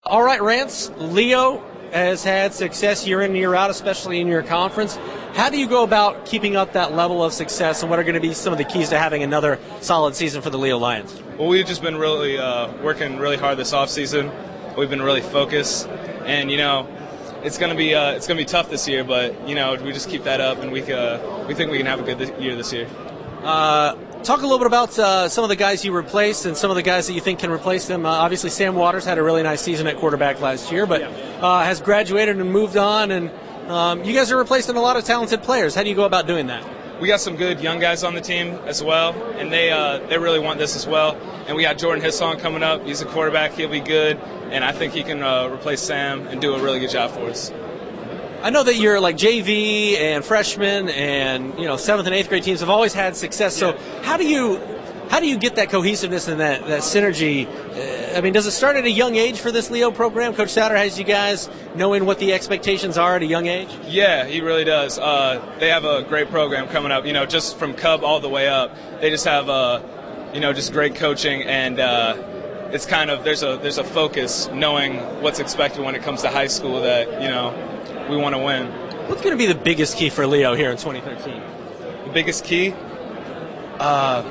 All right, Rance, Leo has had success year in and year out, especially in your conference. How do you go about keeping up that level of success, and what are going to be some of the keys to having another solid season for the Leo Lions? Well, we've just been really working really hard this offseason. We've been really focused, and it's going to be tough this year, but we just keep that up, and we think we can have a good year this year. Talk a little bit about some of the guys you replaced and some of the guys that you think can replace them. Obviously, Sam Waters had a really nice season at quarterback last year, but has graduated and moved on, and you guys are replacing a lot of talented players. How do you go about doing that? We got some good young guys on the team as well, and they really want this as well. And we got Jordan Hissong coming up. He's a quarterback. He'll be good, and I think he can replace Sam and do a really good job for us. I know that your JV and freshmen and 7th and 8th grade teams have always had success. So how do you get that cohesiveness and that synergy? Does it start at a young age for this Leo program? Coach Sauder has you guys knowing what the expectations are at a young age? Yeah, he really does. They have a great program coming up. Just from Cub all the way up, they just have just great coaching, and it's kind of there's a focus knowing what's expected when it comes to high school that we want to win. What's going to be the biggest key for Leo here in 2013? The biggest key? I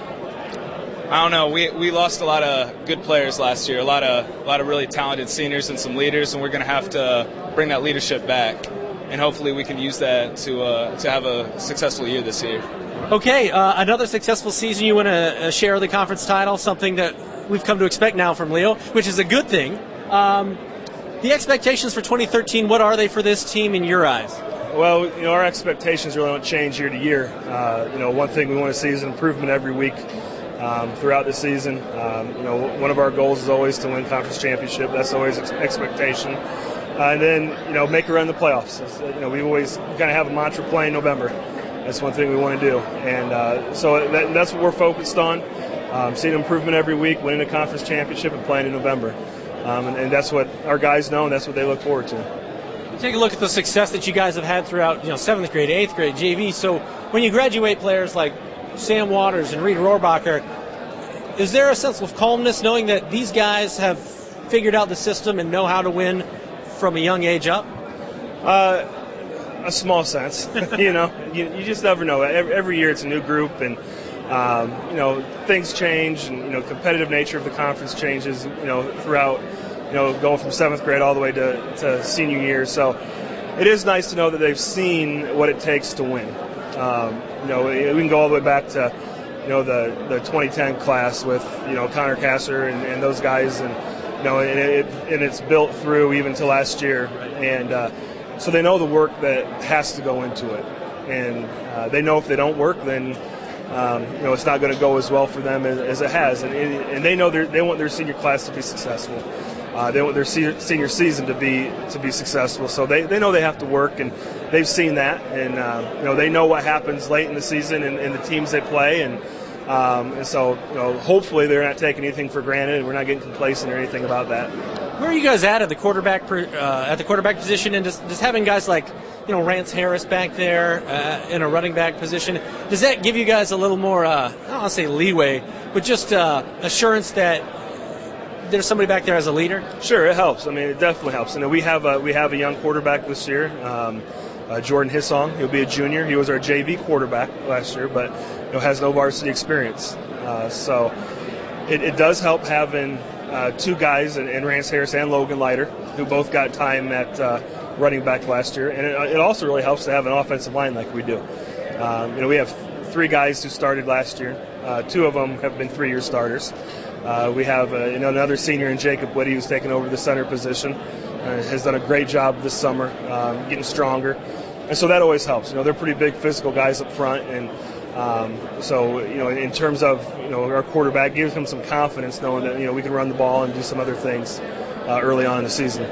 don't know. We lost a lot of good players last year, a lot of really talented seniors and some leaders, and we're going to have to bring that leadership back, and hopefully we can use that to have a successful year this year. Okay, another successful season. You want to share the conference title, something that we've come to expect now from Leo, which is a good thing. The expectations for 2013, what are they for this team in your eyes? Well, our expectations really don't change year to year. One thing we want to see is an improvement every week throughout the season. One of our goals is always to win conference championship. That's always expectation. And then, make a run in the playoffs. We always kind of have a mantra, play in November. That's one thing we want to do. And so that's what we're focused on, seeing improvement every week, winning a conference championship and playing in November. And that's what our guys know, and that's what they look forward to. Take a look at the success that you guys have had throughout 7th grade, 8th grade, JV. So when you graduate players like Sam Waters and Reed Rohrbacher, is there a sense of calmness knowing that these guys have figured out the system and know how to win from a young age up? A small sense. You just never know. Every year it's a new group, and things change, and competitive nature of the conference changes throughout going from 7th grade all the way to senior year. So it is nice to know that they've seen what it takes to win. We can go all the way back to the 2010 class with Connor Kasser and those guys, and and it's built through even to last year, and so they know the work that has to go into it, and they know if they don't work, then it's not going to go as well for them as it has, and they know they want their senior class to be successful. They want their senior season to be successful. So they know they have to work, and they've seen that, and they know what happens late in the season and the teams they play, and so hopefully they're not taking anything for granted, and we're not getting complacent or anything about that. Where are you guys at the quarterback position, and just having guys like Rance Harris back there in a running back position, does that give you guys a little more I don't want to say leeway, but just assurance that there's somebody back there as a leader? Sure, it helps. It definitely helps. We have a young quarterback this year, Jordan Hissong. He'll be a junior. He was our JV quarterback last year, but has no varsity experience. So it does help having two guys in Rance Harris and Logan Leiter, who both got time at running back last year, and it also really helps to have an offensive line like we do. We have three guys who started last year. Two of them have been 3-year starters. We have another senior in Jacob Whitty who's taken over the center position, has done a great job this summer, getting stronger, and so that always helps. They're pretty big physical guys up front, and so in terms of our quarterback, gives him some confidence knowing that we can run the ball and do some other things early on in the season.